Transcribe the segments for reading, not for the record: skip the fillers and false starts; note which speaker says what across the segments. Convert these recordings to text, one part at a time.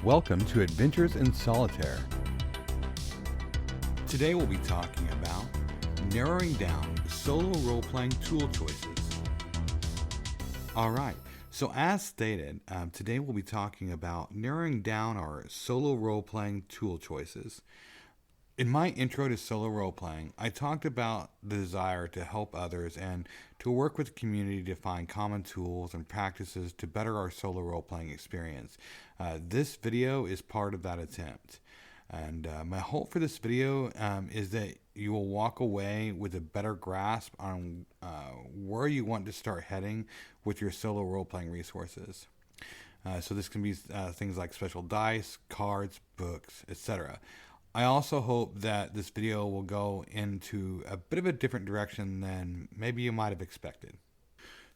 Speaker 1: Welcome to Adventures in Solitaire. Today we'll be talking about narrowing down solo role-playing tool choices. Alright, so as stated, today we'll be talking about narrowing down our solo role-playing tool choices. In my intro to solo role-playing, I talked about the desire to help others and to work with the community to find common tools and practices to better our solo role-playing experience. This video is part of that attempt. And my hope for this video is that you will walk away with a better grasp on where you want to start heading with your solo role-playing resources. So this can be things like special dice, cards, books, etc. I also hope that this video will go into a bit of a different direction than maybe you might have expected.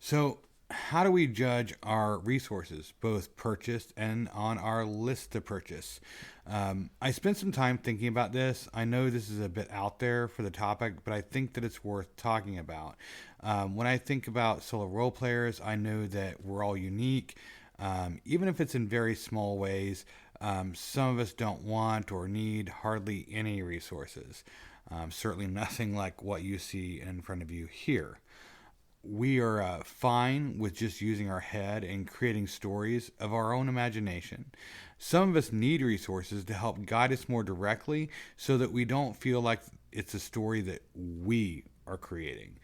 Speaker 1: So, how do we judge our resources, both purchased and on our list to purchase? I spent some time thinking about this. I know this is a bit out there for the topic, but I think that it's worth talking about. When I think about solo role players, I know that we're all unique, even if it's in very small ways. Some of us don't want or need hardly any resources. Certainly nothing like what you see in front of you here. We are fine with just using our head and creating stories of our own imagination. Some of us need resources to help guide us more directly so that we don't feel like it's a story that we are creating.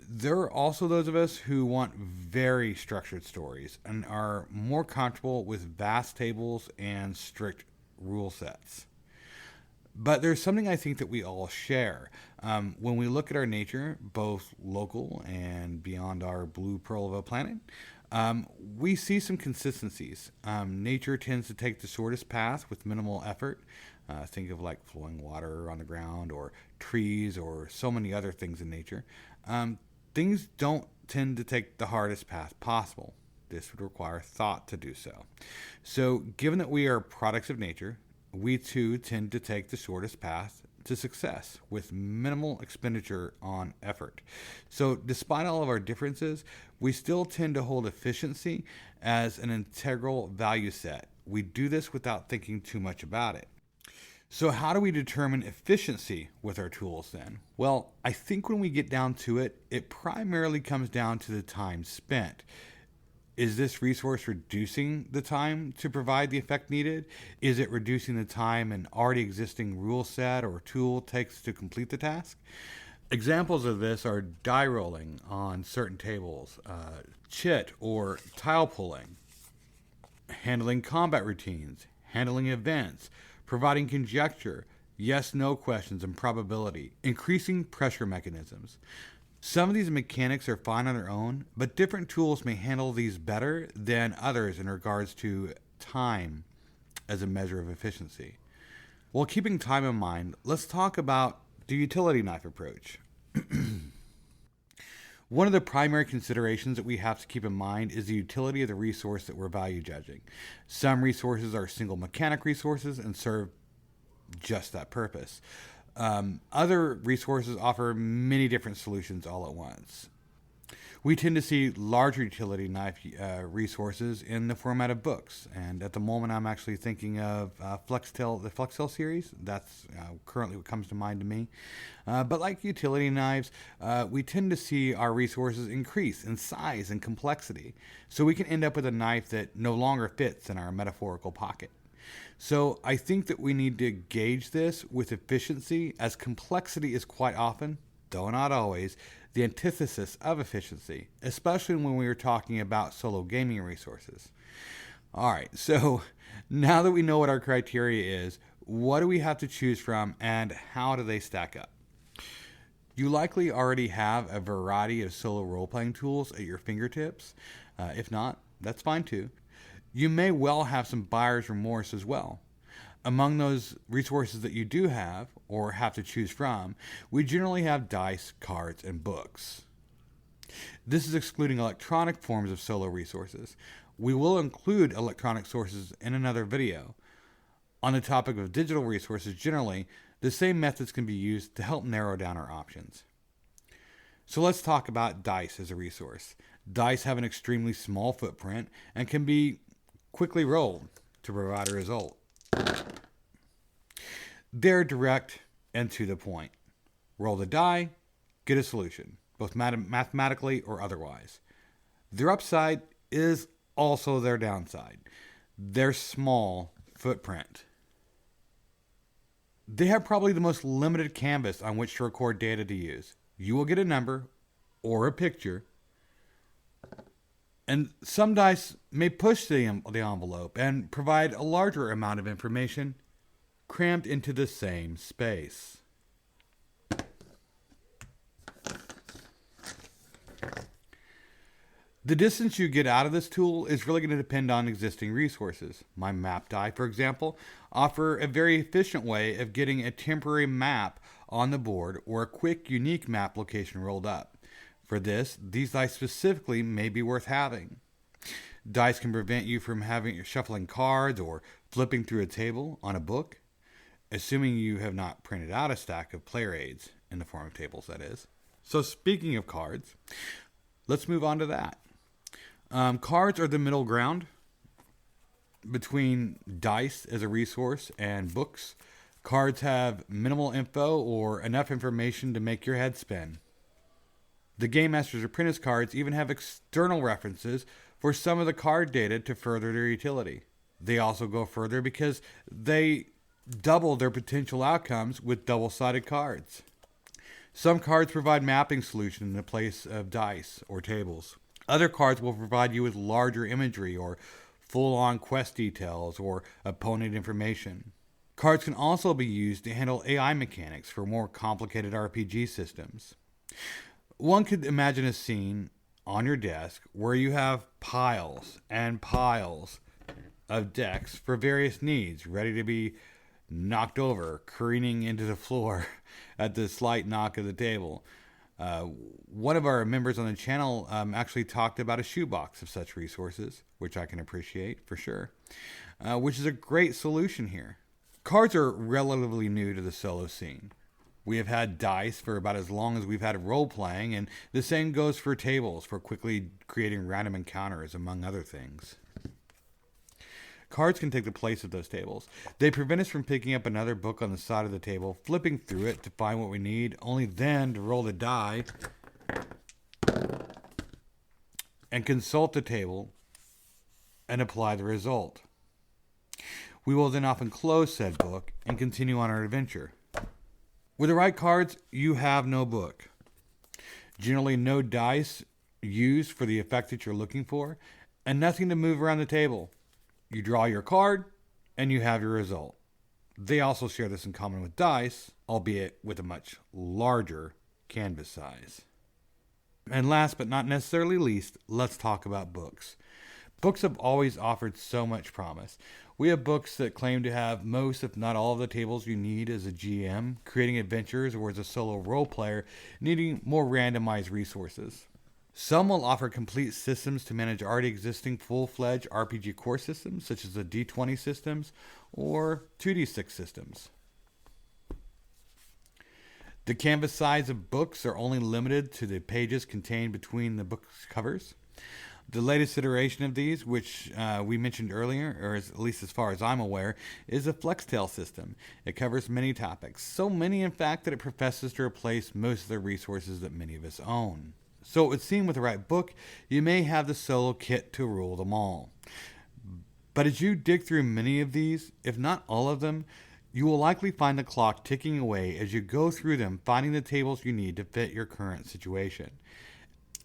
Speaker 1: There are also those of us who want very structured stories and are more comfortable with vast tables and strict rule sets. But there's something I think that we all share. When we look at our nature, both local and beyond our blue pearl of a planet, we see some consistencies. Nature tends to take the shortest path with minimal effort. Think of like flowing water on the ground or trees or so many other things in nature. Things don't tend to take the hardest path possible. This would require thought to do so. So given that we are products of nature, we too tend to take the shortest path to success with minimal expenditure on effort. So despite all of our differences, we still tend to hold efficiency as an integral value set. We do this without thinking too much about it. So how do we determine efficiency with our tools then? Well, I think when we get down to it, it primarily comes down to the time spent. Is this resource reducing the time to provide the effect needed? Is it reducing the time an already existing rule set or tool takes to complete the task? Examples of this are die rolling on certain tables, chit or tile pulling, handling combat routines, handling events, providing conjecture, yes-no questions and probability, increasing pressure mechanisms. Some of these mechanics are fine on their own, but different tools may handle these better than others in regards to time as a measure of efficiency. While keeping time in mind, let's talk about the utility knife approach. One of the primary considerations that we have to keep in mind is the utility of the resource that we're value judging. Some resources are single mechanic resources and serve just that purpose. Other resources offer many different solutions all at once. We tend to see larger utility knife resources in the format of books, and at the moment I'm actually thinking of the Flextail series. That's currently what comes to mind to me. But like utility knives, we tend to see our resources increase in size and complexity, so we can end up with a knife that no longer fits in our metaphorical pocket. So I think that we need to gauge this with efficiency, as complexity is quite often, though not always, the antithesis of efficiency, especially when we are talking about solo gaming resources. Alright, so now that we know what our criteria is, what do we have to choose from and how do they stack up? You likely already have a variety of solo role-playing tools at your fingertips. If not, that's fine too. You may well have some buyer's remorse as well. Among those resources that you do have, or have to choose from, we generally have dice, cards, and books. This is excluding electronic forms of solo resources. We will include electronic sources in another video. On the topic of digital resources generally, the same methods can be used to help narrow down our options. So let's talk about dice as a resource. Dice have an extremely small footprint and can be quickly rolled. to provide a result. They're direct and to the point. Roll the die, get a solution, both mathematically or otherwise. Their upside is also their downside. Their small footprint. They have probably the most limited canvas on which to record data to use. You will get a number or a picture, and some dice may push the envelope and provide a larger amount of information crammed into the same space. The distance you get out of this tool is really going to depend on existing resources. My map die, for example, offer a very efficient way of getting a temporary map on the board or a quick, unique map location rolled up. For this, these dice specifically may be worth having. Dice can prevent you from shuffling cards or flipping through a table on a book, assuming you have not printed out a stack of player aids, in the form of tables, that is. So speaking of cards, let's move on to that. Cards are the middle ground between dice as a resource and books. Cards have minimal info or enough information to make your head spin. The Game Masters Apprentice cards even have external references for some of the card data to further their utility. They also go further because they double their potential outcomes with double-sided cards. Some cards provide mapping solutions in the place of dice or tables. Other cards will provide you with larger imagery or full-on quest details or opponent information. Cards can also be used to handle AI mechanics for more complicated RPG systems. One could imagine a scene on your desk where you have piles and piles of decks for various needs, ready to be knocked over, careening into the floor at the slight knock of the table. One of our members on the channel actually talked about a shoebox of such resources, which I can appreciate for sure, which is a great solution here. Cards are relatively new to the solo scene. We have had dice for about as long as we've had role-playing, and the same goes for tables for quickly creating random encounters, among other things. Cards can take the place of those tables. They prevent us from picking up another book on the side of the table, flipping through it to find what we need, only then to roll the die and consult the table and apply the result. We will then often close said book and continue on our adventure. With the right cards, you have no book. Generally, no dice used for the effect that you're looking for, and nothing to move around the table. You draw your card, and you have your result. They also share this in common with dice, albeit with a much larger canvas size. And last but not necessarily least, let's talk about books. Books have always offered so much promise. We have books that claim to have most, if not all, of the tables you need as a GM, creating adventures, or as a solo role player, needing more randomized resources. Some will offer complete systems to manage already existing full-fledged RPG core systems, such as the D20 systems or 2D6 systems. The canvas size of books are only limited to the pages contained between the book covers. The latest iteration of these, which we mentioned earlier, or at least as far as I'm aware, is a Flextail system. It covers many topics, so many in fact that it professes to replace most of the resources that many of us own. So it would seem with the right book, you may have the solo kit to rule them all. But as you dig through many of these, if not all of them, you will likely find the clock ticking away as you go through them, finding the tables you need to fit your current situation.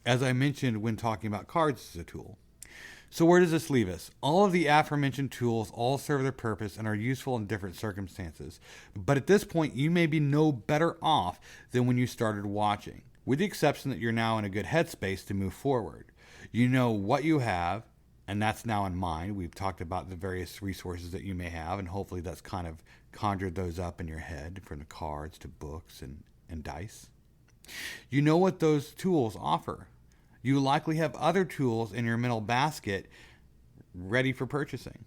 Speaker 1: As I mentioned when talking about cards as a tool. So where does this leave us? All of the aforementioned tools all serve their purpose and are useful in different circumstances. But at this point, you may be no better off than when you started watching, with the exception that you're now in a good headspace to move forward. You know what you have, and that's now in mind. We've talked about the various resources that you may have, and hopefully that's kind of conjured those up in your head, from the cards to books and dice. You know what those tools offer. You likely have other tools in your mental basket ready for purchasing.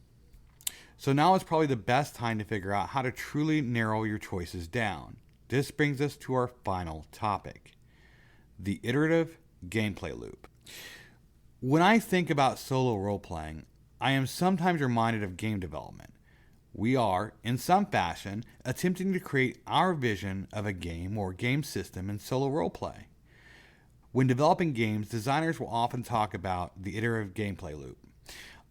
Speaker 1: So now is probably the best time to figure out how to truly narrow your choices down. This brings us to our final topic, the iterative gameplay loop. When I think about solo role-playing, I am sometimes reminded of game development. We are, in some fashion, attempting to create our vision of a game or game system in solo roleplay. When developing games, designers will often talk about the iterative gameplay loop.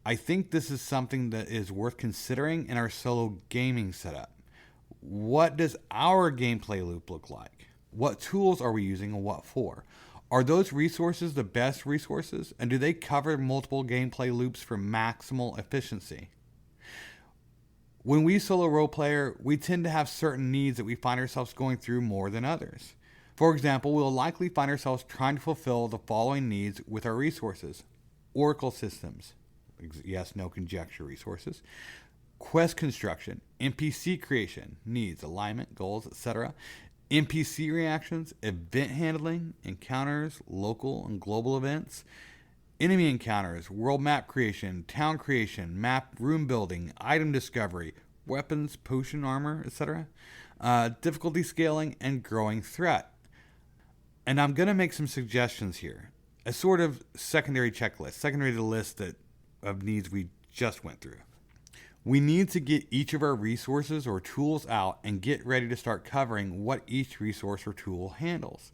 Speaker 1: I think this is something that is worth considering in our solo gaming setup. What does our gameplay loop look like? What tools are we using and what for? Are those resources the best resources? And do they cover multiple gameplay loops for maximal efficiency? When we solo role player, we tend to have certain needs that we find ourselves going through more than others. For example, we'll likely find ourselves trying to fulfill the following needs with our resources. Oracle systems. Yes, no conjecture resources. Quest construction, NPC creation, needs, alignment, goals, etc. NPC reactions, event handling, encounters, local and global events, enemy encounters, world map creation, town creation, map room building, item discovery, weapons, potion, armor, etc. Difficulty scaling, and growing threat. And I'm going to make some suggestions here. A sort of secondary checklist, secondary to the list of needs we just went through. We need to get each of our resources or tools out and get ready to start covering what each resource or tool handles.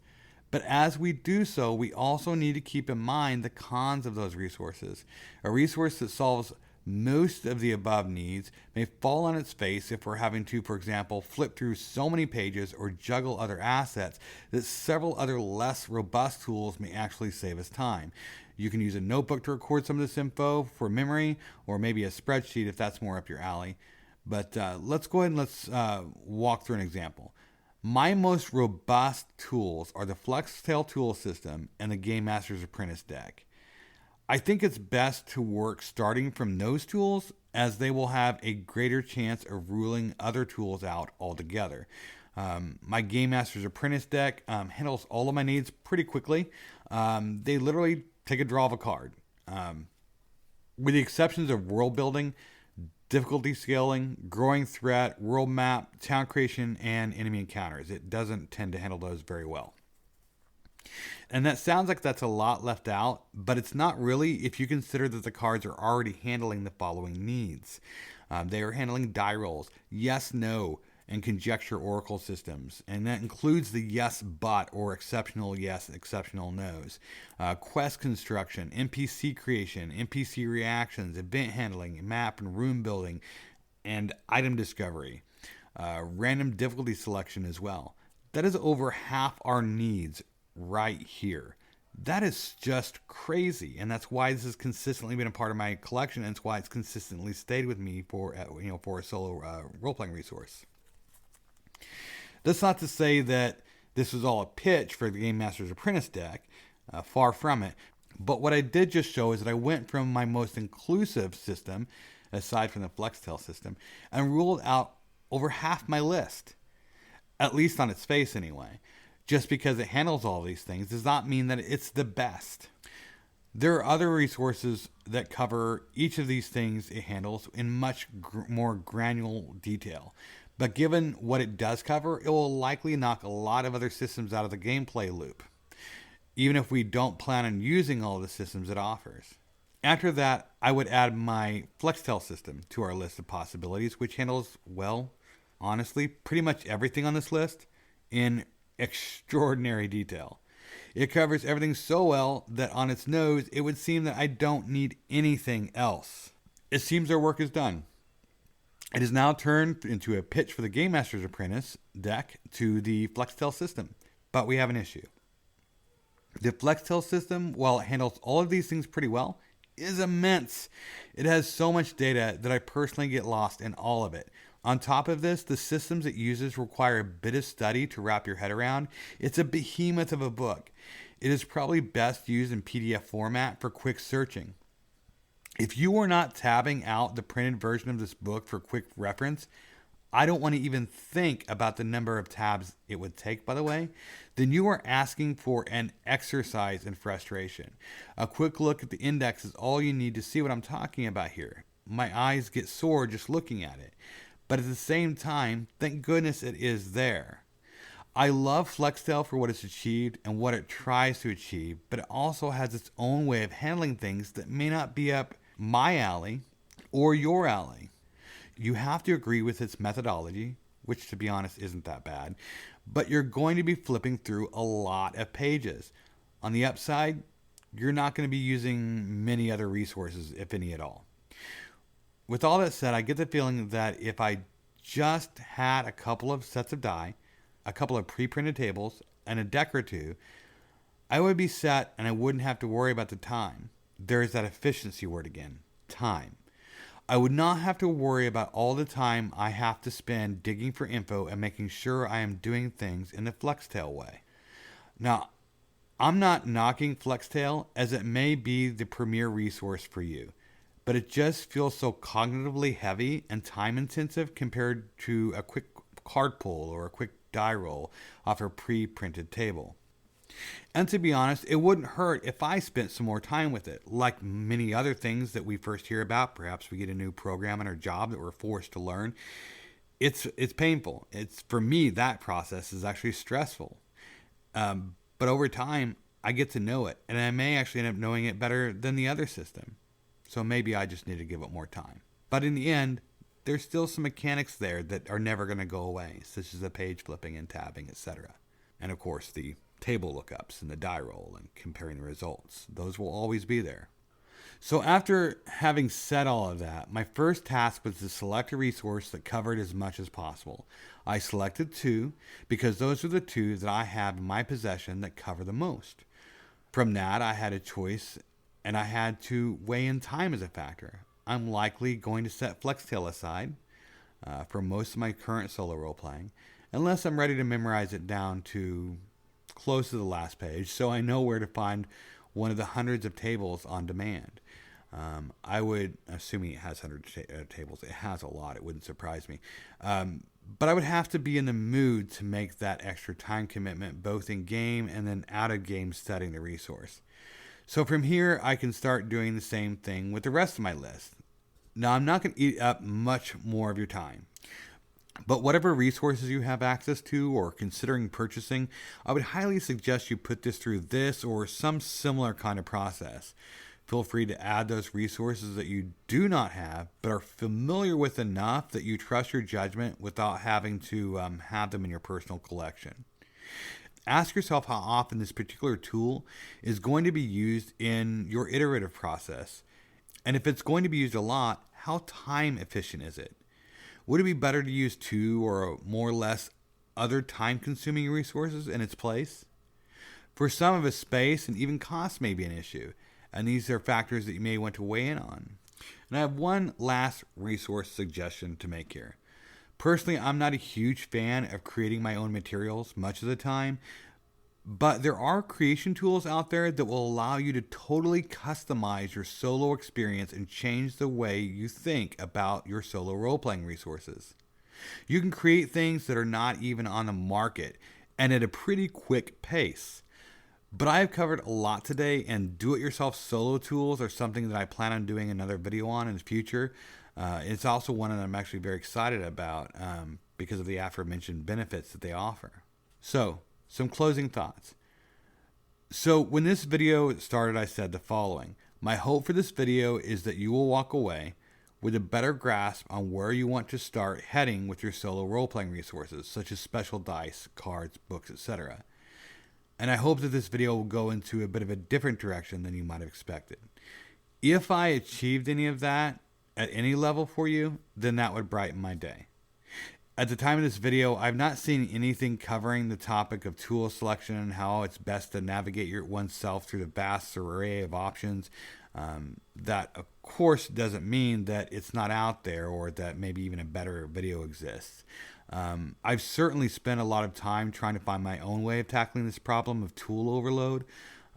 Speaker 1: But as we do so, we also need to keep in mind the cons of those resources. A resource that solves most of the above needs may fall on its face if we're having to, for example, flip through so many pages or juggle other assets that several other less robust tools may actually save us time. You can use a notebook to record some of this info for memory, or maybe a spreadsheet if that's more up your alley. But let's go ahead and let's walk through an example. My most robust tools are the FlexTail tool system and the Game Master's Apprentice deck. I think it's best to work starting from those tools, as they will have a greater chance of ruling other tools out altogether. My Game Master's Apprentice deck handles all of my needs pretty quickly. They literally take a draw of a card. With the exceptions of world building, difficulty scaling, growing threat, world map, town creation, and enemy encounters. It doesn't tend to handle those very well. And that sounds like that's a lot left out, but it's not really if you consider that the cards are already handling the following needs. They are handling die rolls, yes, no, and conjecture oracle systems. And that includes the yes, but, or exceptional yes, exceptional no's. Quest construction, NPC creation, NPC reactions, event handling, map and room building, and item discovery. Random difficulty selection as well. That is over half our needs right here. That is just crazy, and that's why this has consistently been a part of my collection, and it's why it's consistently stayed with me for a solo role-playing resource. That's not to say that this was all a pitch for the Game Master's Apprentice deck. Far from it. But what I did just show is that I went from my most inclusive system, aside from the FlexTail system, and ruled out over half my list, at least on its face anyway. Just because it handles all these things does not mean that it's the best. There are other resources that cover each of these things it handles in much more granular detail. But given what it does cover, it will likely knock a lot of other systems out of the gameplay loop, even if we don't plan on using all the systems it offers. After that, I would add my FlexTail system to our list of possibilities, which handles, well, honestly, pretty much everything on this list in extraordinary detail. It covers everything so well that on its nose, it would seem that I don't need anything else. It seems our work is done. It is now turned into a pitch for the Game Master's Apprentice deck to the FlexTail system, but we have an issue. The FlexTail system, while it handles all of these things pretty well, is immense. It has so much data that I personally get lost in all of it. On top of this, the systems it uses require a bit of study to wrap your head around. It's a behemoth of a book. It is probably best used in PDF format for quick searching. If you are not tabbing out the printed version of this book for quick reference, I don't want to even think about the number of tabs it would take, by the way, then you are asking for an exercise in frustration. A quick look at the index is all you need to see what I'm talking about here. My eyes get sore just looking at it. But at the same time, thank goodness it is there. I love FlexTail for what it's achieved and what it tries to achieve, but it also has its own way of handling things that may not be up my alley or your alley. You have to agree with its methodology, which to be honest isn't that bad, but you're going to be flipping through a lot of pages. On the upside, you're not going to be using many other resources, if any at all. With all that said, I get the feeling that if I just had a couple of sets of die, a couple of pre-printed tables, and a deck or two, I would be set and I wouldn't have to worry about the time. There's that efficiency word again, time. I would not have to worry about all the time I have to spend digging for info and making sure I am doing things in the Flextail way. Now, I'm not knocking Flextail, as it may be the premier resource for you, but it just feels so cognitively heavy and time intensive compared to a quick card pull or a quick die roll off a pre-printed table. And to be honest, it wouldn't hurt if I spent some more time with it. Like many other things that we first hear about, perhaps we get a new program in our job that we're forced to learn. It's painful. For me, that process is actually stressful. But over time, I get to know it, and I may actually end up knowing it better than the other system. So maybe I just need to give it more time. But in the end, there's still some mechanics there that are never going to go away, such as the page flipping and tabbing, etc. And of course, the table lookups and the die roll and comparing the results. Those will always be there. So after having said all of that, my first task was to select a resource that covered as much as possible. I selected 2 because those are the 2 that I have in my possession that cover the most. From that, I had a choice, and I had to weigh in time as a factor. I'm likely going to set Flextail aside for most of my current solo role playing, unless I'm ready to memorize it down to close to the last page, so I know where to find one of the hundreds of tables on demand. I would, assuming it has hundreds of tables, it has a lot, it wouldn't surprise me. But I would have to be in the mood to make that extra time commitment, both in game and then out of game studying the resource. So from here, I can start doing the same thing with the rest of my list. Now, I'm not going to eat up much more of your time, but whatever resources you have access to or considering purchasing, I would highly suggest you put this through this or some similar kind of process. Feel free to add those resources that you do not have, but are familiar with enough that you trust your judgment without having to have them in your personal collection. Ask yourself how often this particular tool is going to be used in your iterative process. And if it's going to be used a lot, how time efficient is it? Would it be better to use 2 or more or less other time-consuming resources in its place? For some of us, space and even cost may be an issue, and these are factors that you may want to weigh in on. And I have one last resource suggestion to make here. Personally, I'm not a huge fan of creating my own materials much of the time, but there are creation tools out there that will allow you to totally customize your solo experience and change the way you think about your solo role-playing resources. You can create things that are not even on the market and at a pretty quick pace. But I have covered a lot today, and do-it-yourself solo tools are something that I plan on doing another video on in the future. It's also one that I'm actually very excited about because of the aforementioned benefits that they offer. So, some closing thoughts. So, when this video started, I said the following. My hope for this video is that you will walk away with a better grasp on where you want to start heading with your solo role-playing resources, such as special dice, cards, books, etc. And I hope that this video will go into a bit of a different direction than you might have expected. If I achieved any of that at any level for you, then that would brighten my day. At the time of this video, I've not seen anything covering the topic of tool selection and how it's best to navigate oneself through the vast array of options. That, of course, doesn't mean that it's not out there or that maybe even a better video exists. I've certainly spent a lot of time trying to find my own way of tackling this problem of tool overload.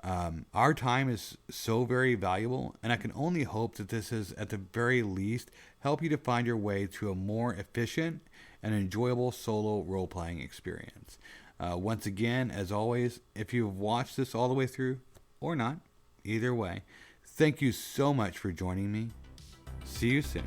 Speaker 1: Our time is so very valuable, and I can only hope that this has, at the very least, helped you to find your way to a more efficient and enjoyable solo role-playing experience. Once again, as always, if you've watched this all the way through, or not, either way, thank you so much for joining me. See you soon.